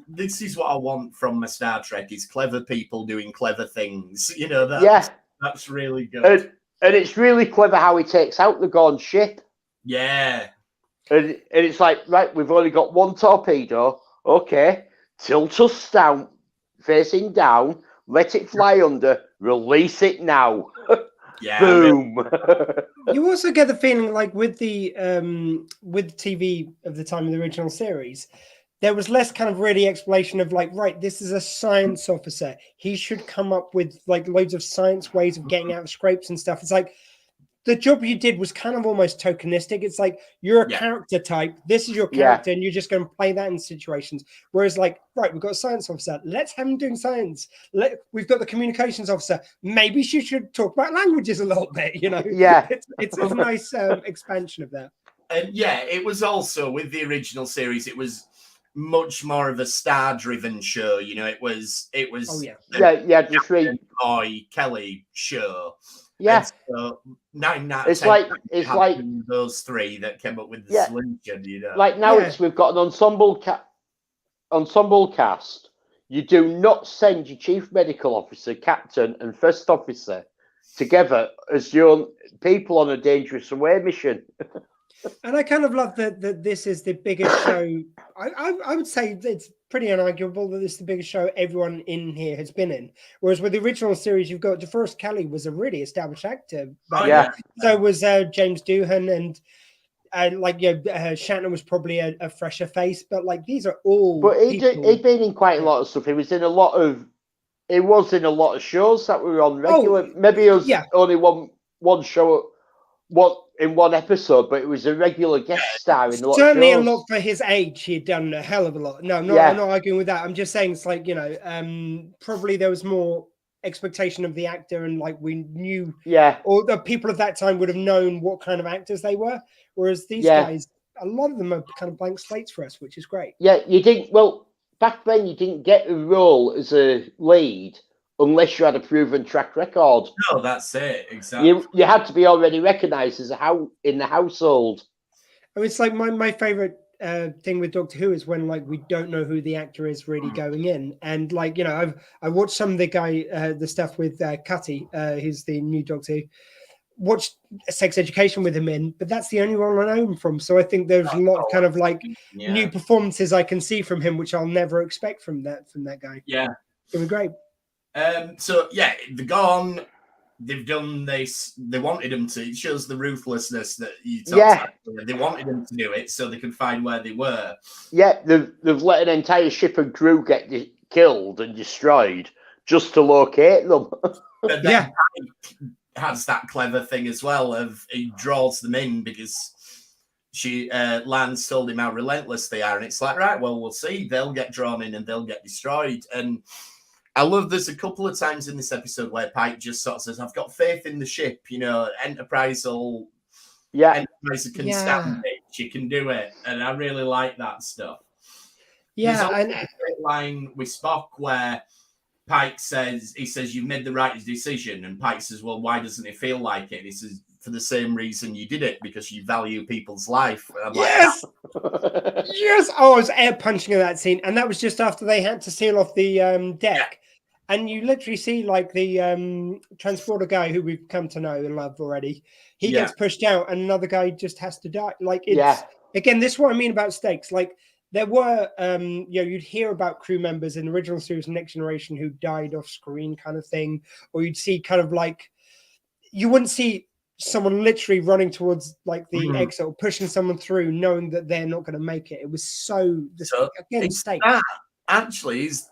This is what I want from my Star Trek, is clever people doing clever things. That's really good. And it's really clever how he takes out the Gorn ship. Yeah. And it's like, right, we've only got one torpedo. Okay. Tilt us down, facing down, let it fly under, release it now. Yeah. Boom. You also get the feeling like with the TV of the time of the original series, there was less kind of really explanation of like, right, this is a science officer. He should come up with like loads of science ways of getting out of scrapes and stuff. It's like the job you did was kind of almost tokenistic. It's like you're a character type. This is your character, and you're just going to play that in situations. Whereas, like, right, we've got a science officer. Let's have him doing science. We've got the communications officer. Maybe she should talk about languages a little bit. Yeah, it's a nice expansion of that. And it was also with the original series. It was much more of a star-driven show. It was. Just read Boy Kelly show. Yeah, so 9 out of it's 10 it's like those 3 that came up with the solution. Like now, we've got an ensemble cast. You do not send your chief medical officer, captain, and first officer together as your people on a dangerous away mission. And I kind of love that this is the biggest show. I would say it's pretty unarguable that this is the biggest show everyone in here has been in. Whereas with the original series, you've got DeForest Kelly was a really established actor. So was James Doohan, and Shatner was probably a fresher face. But like these are all. But he'd been in quite a lot of stuff. He was in a lot of shows that were on regular. Maybe it was only one show in one episode, but it was a regular guest star in a lot certainly of a shows. lot for his age. He'd done a hell of a lot. No, I'm not arguing with that. I'm just saying it's like, probably there was more expectation of the actor, and like we knew, or the people of that time would have known what kind of actors they were, whereas these guys, a lot of them are kind of blank slates for us, which is great. You didn't, well, back then you didn't get a role as a lead unless you had a proven track record. No, that's it, exactly. You had to be already recognized as in the household. I mean, it's like my favorite thing with Doctor Who is when like we don't know who the actor is really going in, and like I watched some of the stuff with Cutty, who's the new Doctor Who. Watched Sex Education with him in, but that's the only role I know him from. So I think there's a lot of kind of like new performances I can see from him, which I'll never expect from that guy. Yeah, it was great. So yeah, they're gone. They've done this. They wanted them to. It shows the ruthlessness that you talked about. They wanted them to do it so they could find where they were. Yeah, they've let an entire ship and crew get killed and destroyed just to locate them. But then Pike has that clever thing as well of he draws them in because Lance told him how relentless they are, and it's like, right, well, we'll see. They'll get drawn in and they'll get destroyed. And I love there's a couple of times in this episode where Pike just sort of says, I've got faith in the ship, Enterprise can stand it, she can do it. And I really like that stuff. Yeah. There's a great line with Spock where Pike says, you've made the right decision. And Pike says, well, why doesn't it feel like it? And he says, for the same reason you did it, because you value people's life. And I'm yes! Yes! Oh, I was air punching in that scene. And that was just after they had to seal off the deck. Yeah. And you literally see like the transporter guy who we've come to know and love already. He gets pushed out and another guy just has to die. Like, it's, again, this is what I mean about stakes. Like, there were, you'd hear about crew members in the original series, Next Generation, who died off screen kind of thing. Or you'd see kind of like, you wouldn't see someone literally running towards like the exit or pushing someone through knowing that they're not going to make it. It was again, stakes. Actually, is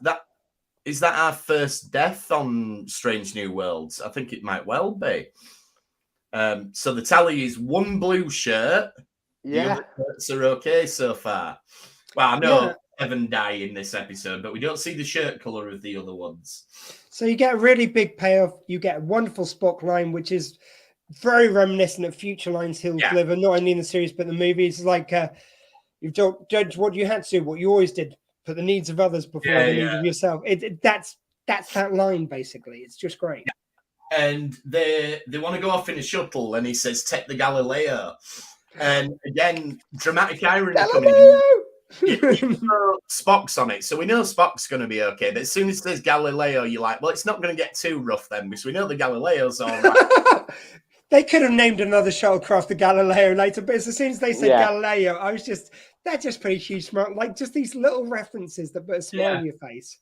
that our first death on Strange New Worlds? I think it might well be. So the tally is one blue shirt. Yeah. The other shirts are okay so far. Well, I know Evan died in this episode, but we don't see the shirt colour of the other ones. So you get a really big payoff. You get a wonderful Spock line, which is very reminiscent of future lines he'll deliver, not only in the series, but the movies. Like, you've judged what you had to do, what you always did. Put the needs of others before the needs of yourself. That's that line, basically. It's just great. Yeah. And they want to go off in a shuttle, and he says, take the Galileo. And again, dramatic irony coming in. Spock's on it, so we know Spock's going to be okay. But as soon as there's Galileo, you're like, well, it's not going to get too rough then, because we know the Galileo's all right. They could have named another shuttlecraft the Galileo later, but as soon as they said Galileo, I was just, that just put a huge smile. Like, just these little references that put a smile on your face.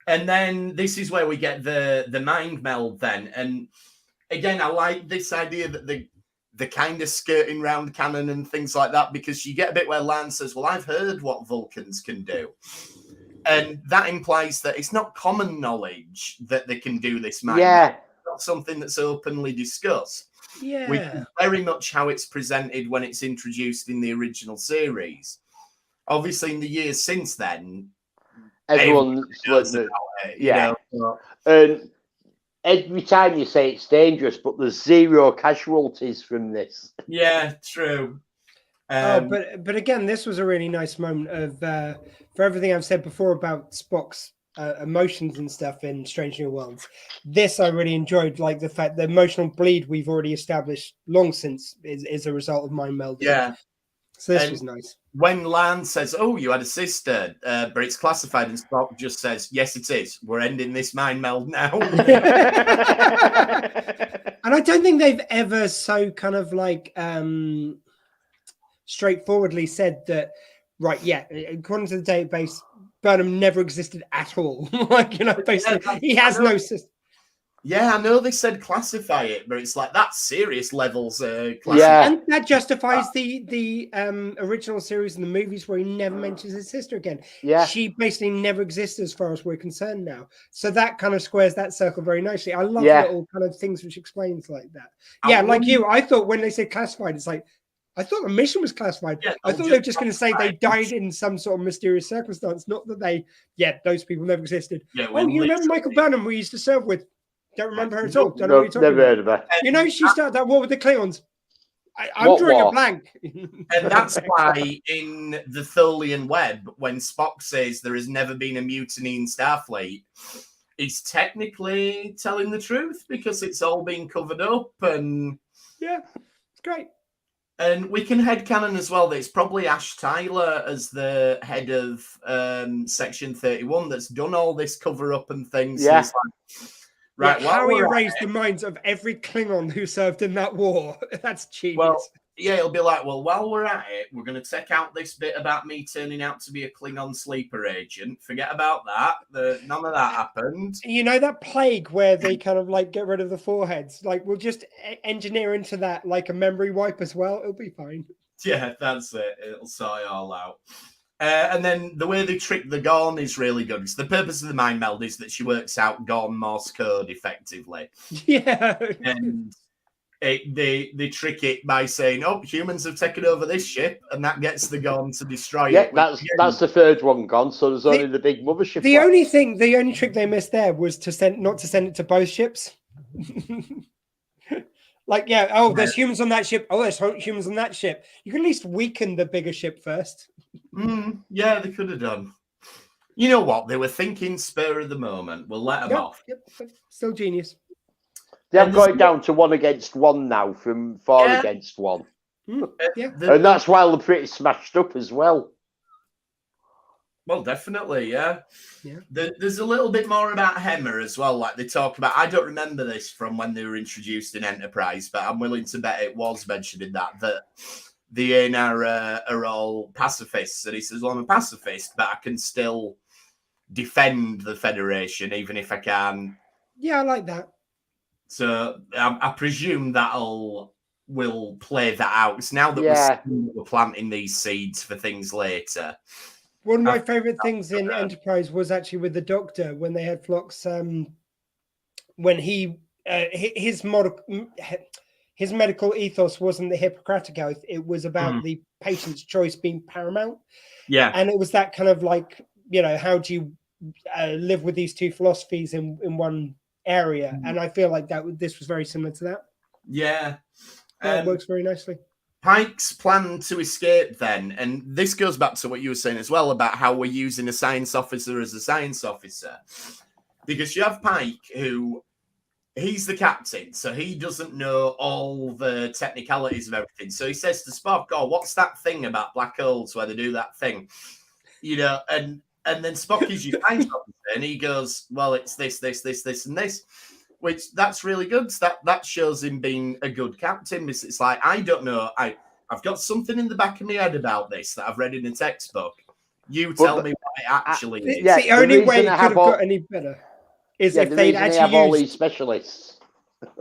And then this is where we get the mind meld then. And again, I like this idea that the kind of skirting round canon and things like that, because you get a bit where Lance says, well, I've heard what Vulcans can do. And that implies that it's not common knowledge that they can do this mind meld. It's not something that's openly discussed. Yeah. Which is very much how it's presented when it's introduced in the original series. Obviously, in the years since then, everyone knows about it. And every time you say it's dangerous, but there's zero casualties from this. Yeah, true. But again, this was a really nice moment of for everything I've said before about Spock's emotions and stuff in Strange New Worlds. This I really enjoyed, like the fact the emotional bleed we've already established long since is a result of mind melding. Yeah. So this was nice. When Lan says, oh, you had a sister, but it's classified, and Spock just says, yes, it is. We're ending this mind meld now. And I don't think they've ever so kind of like straightforwardly said that, right, according to the database, Burnham never existed at all. Like, basically, he has no sister. Yeah, I know they said classify it, but it's like that's serious levels. Yeah. And that justifies the original series and the movies where he never mentions his sister again. Yeah. She basically never exists as far as we're concerned now. So that kind of squares that circle very nicely. I love little kind of things which explains like that. Yeah, like you, I thought when they said classified, it's like, I thought the mission was classified. Yeah, I thought they were just going to say they died in some sort of mysterious circumstance, not that those people never existed. Yeah, oh, you remember Michael Burnham we used to serve with? Don't remember her at all. Don't know what you're talking never about. heard of her. You know, she started that war with the Klingons. I'm drawing a blank. And that's why in the Tholian web, when Spock says there has never been a mutiny in Starfleet, he's technically telling the truth because it's all been covered up. And yeah, it's great. And we can headcanon as well that it's probably Ash Tyler as the head of Section 31 that's done all this cover-up and things. Yeah. Right, yeah, how he erased the minds of every Klingon who served in that war. That's genius. Well, yeah, it'll be like, well, while we're at it, we're going to take out this bit about me turning out to be a Klingon sleeper agent. Forget about that. None of that happened. You know that plague where they kind of like get rid of the foreheads? Like, we'll just engineer into that like a memory wipe as well. It'll be fine. Yeah, that's it. It'll sort it all out. And then the way they trick the Gorn is really good. Because the purpose of the mind meld is that she works out Gorn Morse code effectively. Yeah. And they trick it by saying, "Oh, humans have taken over this ship," and that gets the Gorn to destroy it. Yeah, that's the third one gone. So there's only the big mothership. The only trick they missed there was not to send it to both ships. Like, yeah, there's humans on that ship. Oh, there's humans on that ship. You can at least weaken the bigger ship first. Yeah, they could have done. You know what? They were thinking spur of the moment. We'll let them off. Yep. Still genius. They've got it down to 1 against 1 now from 4 against 1. Yeah. And that's why they're pretty smashed up as well. Well, definitely, yeah. There's a little bit more about Hemmer as well. Like they talk about, I don't remember this from when they were introduced in Enterprise, but I'm willing to bet it was mentioned in that the Aenar are all pacifists. And he says, well, I'm a pacifist, but I can still defend the Federation, even if I can. Yeah, I like that. So I presume will play that out. It's now that we're planting these seeds for things later. One of my favorite things in Enterprise was actually with the Doctor when they had Phlox. When he his medical ethos wasn't the Hippocratic Oath; it was about the patient's choice being paramount. Yeah, and it was that kind of like, you know, how do you live with these two philosophies in one area? And I feel like this was very similar to that. Yeah, it works very nicely. Pike's plan to escape then, and this goes back to what you were saying as well about how we're using a science officer as a science officer. Because you have Pike, who he's the captain, so he doesn't know all the technicalities of everything. So he says to Spock, "Oh, what's that thing about black holes where they do that thing?" You know, and then Spock is your science officer, and he goes, "Well, it's this, and this." Which that's really good. That shows him being a good captain. It's like, I don't know. I've got something in the back of my head about this that I've read in a textbook. You tell me what it actually is. The only way it could have got any better is if they'd actually have all these specialists.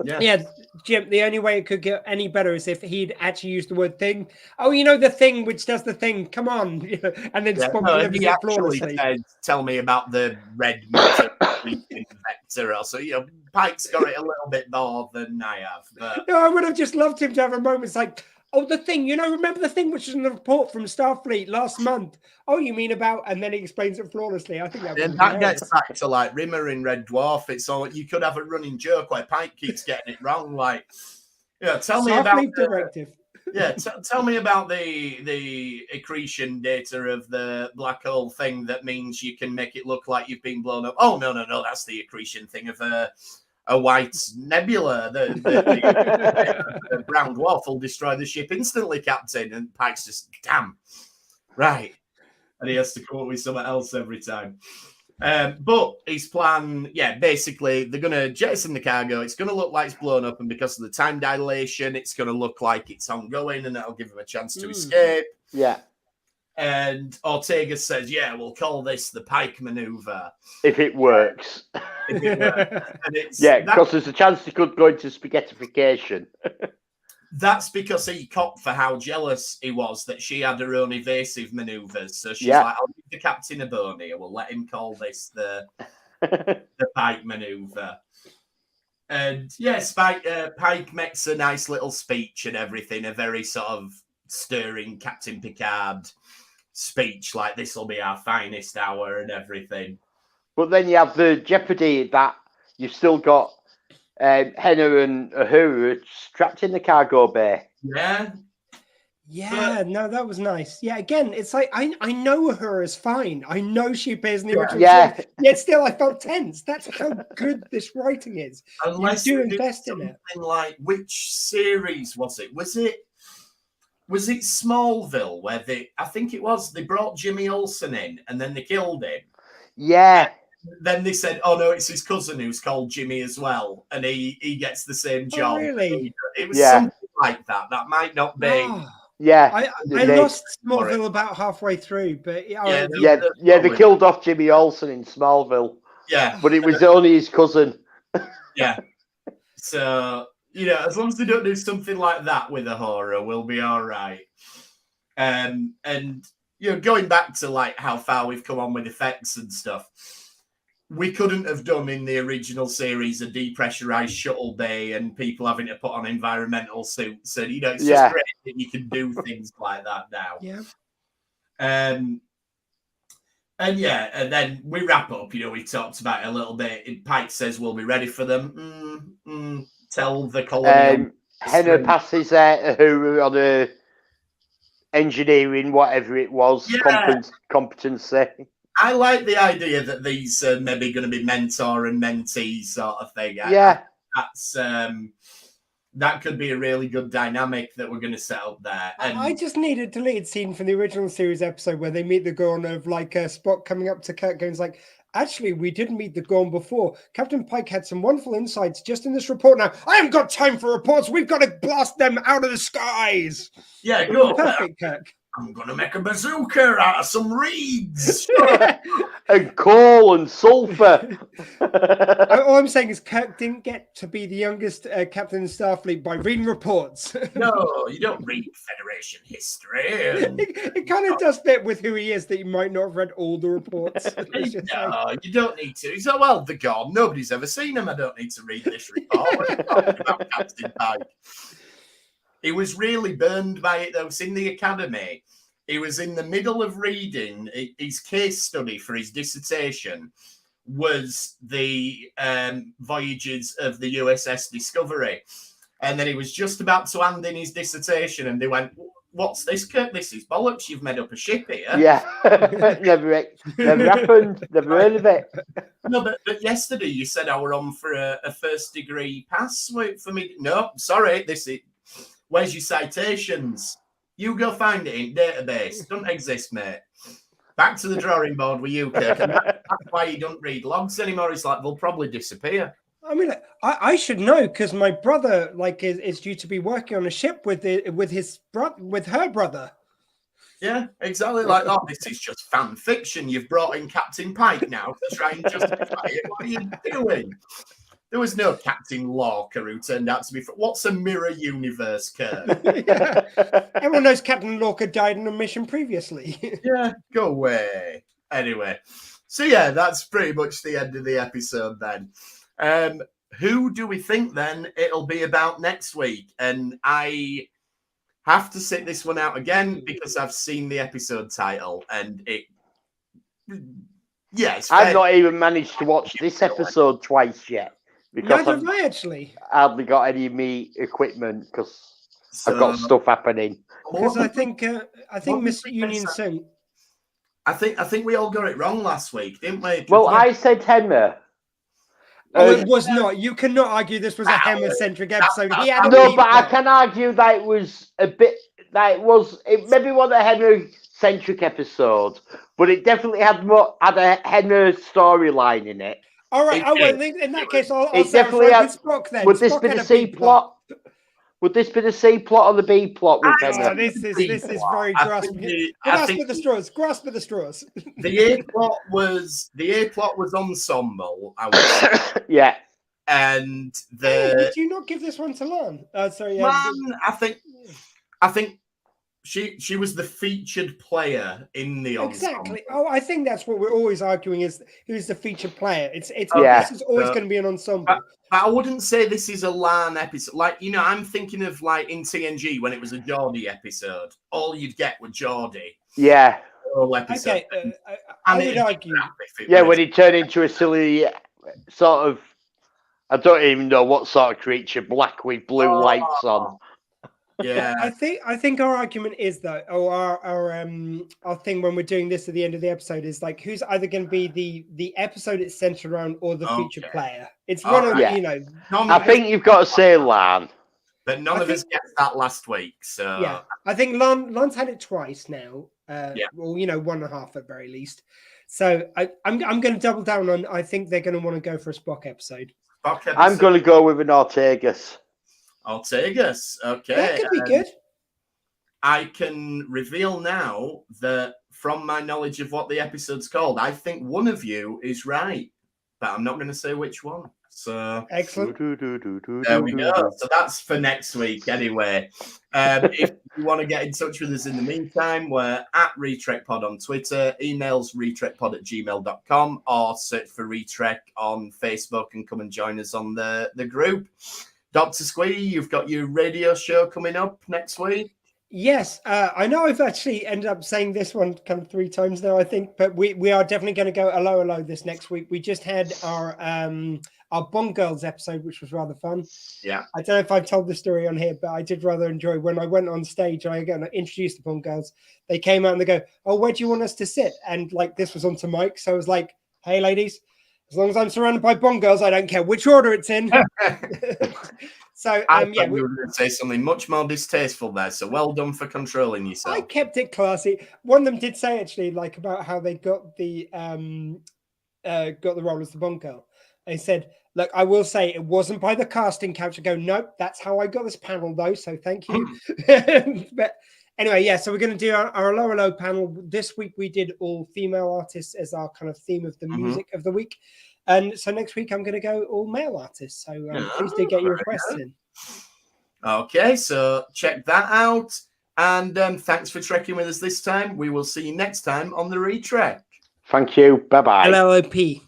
Yeah, Jim, the only way it could get any better is if he'd actually used the word thing. Oh, you know, the thing which does the thing. Come on. And then Spock delivers it flawlessly. Tell me about the red matter vector. Also, you know, Pike's got it a little bit more than I have. But... No, I would have just loved him to have a moment. It's like, oh, the thing, you know, remember the thing which was in the report from Starfleet last month? Oh, you mean about, and then he explains it flawlessly. I think that gets back to like Rimmer in Red Dwarf. It's all, you could have a running joke where Pike keeps getting it wrong. Like, yeah, tell me about directive. Tell me about the accretion data of the black hole thing that means you can make it look like you've been blown up. Oh, no, that's the accretion thing of a white nebula. The brown dwarf will destroy the ship instantly, Captain. And Pike's just, damn, right. And he has to come up with something else every time. But his plan, basically, they're going to jettison the cargo. It's going to look like it's blown up, and because of the time dilation, it's going to look like it's ongoing, and that'll give him a chance to escape. Yeah. And Ortega says, yeah, we'll call this the Pike maneuver. If it works. If it works. And because there's a chance it could go into spaghettification. That's because he copped for how jealous he was that she had her own evasive maneuvers. So she's like, I'll give the captain a bone here. We'll let him call this the Pike maneuver. And yes, Pike makes a nice little speech and everything, a very sort of stirring Captain Picard speech, like this will be our finest hour and everything. But then you have the jeopardy that you've still got Henna and Uhura trapped in the cargo bay. Yeah, no, that was nice. Yeah, again, it's like I know Uhura's fine. I know she appears in the original series, yet still I felt tense. That's how good this writing is. Unless you do invest in it. Like, which series was it? Was it Smallville where I think it was, they brought Jimmy Olsen in and then they killed him? Yeah. Then they said, oh no, it's his cousin who's called Jimmy as well. And he gets the same job. Oh, really? It was something like that. That might not be. Oh. Yeah. I lost Smallville about halfway through, but they killed off Jimmy Olsen in Smallville. Yeah. But it was only his cousin. Yeah. So, as long as they don't do something like that with a horror, we'll be all right. And going back to like how far we've come on with effects and stuff, we couldn't have done in the original series a depressurized shuttle bay and people having to put on environmental suits. And it's just great that you can do things like that now. Yeah. And then we wrap up. We talked about it a little bit. Pike says we'll be ready for them. Tell the colony. Henna passes Uhura on a engineering, whatever it was, competency. I like the idea that these are maybe going to be mentor and mentee sort of thing. That's that could be a really good dynamic that we're going to set up there. And I just need a deleted scene from the original series episode where they meet the Gorn of like Spock coming up to Kirk going like, actually, we didn't meet the Gorn before. Captain Pike had some wonderful insights just in this report now. I haven't got time for reports. We've got to blast them out of the skies. Yeah, good. Perfect, Kirk. I'm going to make a bazooka out of some reeds. And coal and sulfur. All I'm saying is Kirk didn't get to be the youngest captain in Starfleet by reading reports. No, you don't read Federation history. It kind of does fit with who he is that you might not have read all the reports. No, you don't need to. He's well, they're gone. Nobody's ever seen him. I don't need to read this report. What are you talking about, Captain Pike? He was really burned by it, though. It's in the academy. He was in the middle of reading his case study for his dissertation was the voyages of the USS Discovery. And then he was just about to hand in his dissertation and they went, what's this, Kirk? This is bollocks. You've made up a ship here. Yeah. never happened. Never heard of it. No, but yesterday you said I were on for a first degree pass for me. No, sorry. Where's your citations? You go find it in database. Don't exist, mate. Back to the drawing board with you, Kirk. And that's why you don't read logs anymore. It's like they'll probably disappear. I mean, I should know because my brother is due to be working on a ship with her brother. Yeah, exactly. Like, oh, this is just fan fiction. You've brought in Captain Pike now to try and justify it. What are you doing? There was no Captain Lorca who turned out to be... What's a mirror universe, Kirk? Yeah. Everyone knows Captain Lorca died on a mission previously. Yeah, go away. Anyway, so yeah, that's pretty much the end of the episode then. Who do we think then it'll be about next week? And I have to sit this one out again because I've seen the episode title and it... Yeah, I've not even managed to watch this episode twice yet. Because neither have I actually. Hardly got any of me equipment because I've got stuff happening. Because I think Miss Union soon. I think we all got it wrong last week, didn't we? Well, I said Henna. Oh, it was not. You cannot argue this was a Henna-centric episode. But I can argue that it was a bit. That it maybe was a Henna-centric episode, but it definitely had a Henna storyline in it. All right. In that case, I'll it say definitely had Spock then. Would this be the C plot? Would this be the C plot or the B plot with Henry? This is very grasping. Grasp at the straws. Grasp at the straws. The A plot was ensemble. I would say. Yeah. And did you not give this one to Lan? Sorry. I think she was the featured player in the ensemble. Exactly. Oh, I think that's what we're always arguing is who's the featured player. This is always going to be an ensemble. But I wouldn't say this is a Lan episode. Like, I'm thinking of like in TNG when it was a Geordie episode. All you'd get was Geordie. Yeah. Whole episode. Okay. I would argue. When he turned into a silly sort of, I don't even know what sort of creature, black with blue lights on. Yeah, I think our argument is though, or our thing when we're doing this at the end of the episode is like who's either going to be the episode it's centered around or the featured player. It's one of I think you've got to say Lan, but none of us gets that last week. So yeah, I think Lan's had it twice now. Well, 1.5 at very least. So I'm going to double down on. I think they're going to want to go for a Spock episode. I'm going to go with an Ortegas. Ortegas, okay. That could be good. I can reveal now that from my knowledge of what the episode's called, I think one of you is right, but I'm not going to say which one. So excellent. There we go. So that's for next week anyway. If you want to get in touch with us in the meantime, we're at ReTrekPod on Twitter, emails retrekpod@gmail.com, or search for ReTrek on Facebook and come and join us on the group. Dr. Squee, you've got your radio show coming up next week. Yes, I know I've actually ended up saying this one kind of 3 times now, I think, but we are definitely going to go hello this next week. We just had our Bond Girls episode, which was rather fun. Yeah. I don't know if I've told the story on here, but I did rather enjoy when I went on stage and I got introduced the Bond Girls. They came out and they go, "Oh, where do you want us to sit?" And like this was onto mic, so I was like, "Hey, ladies, as long as I'm surrounded by Bond Girls, I don't care which order it's in." So I thought you were going to say something much more distasteful there. So well done for controlling yourself. I kept it classy. One of them did say actually, like about how they got the role as the Bond Girl. They said, "Look, I will say it wasn't by the casting couch." I go, "Nope, that's how I got this panel though. So thank you." But anyway, yeah. So we're going to do our hello panel this week. We did all female artists as our kind of theme of the music of the week. And so next week, I'm going to go all male artists. So please do get your requests in. Okay, so check that out. And thanks for trekking with us this time. We will see you next time on the ReTrek. Thank you. Bye-bye. LLOP.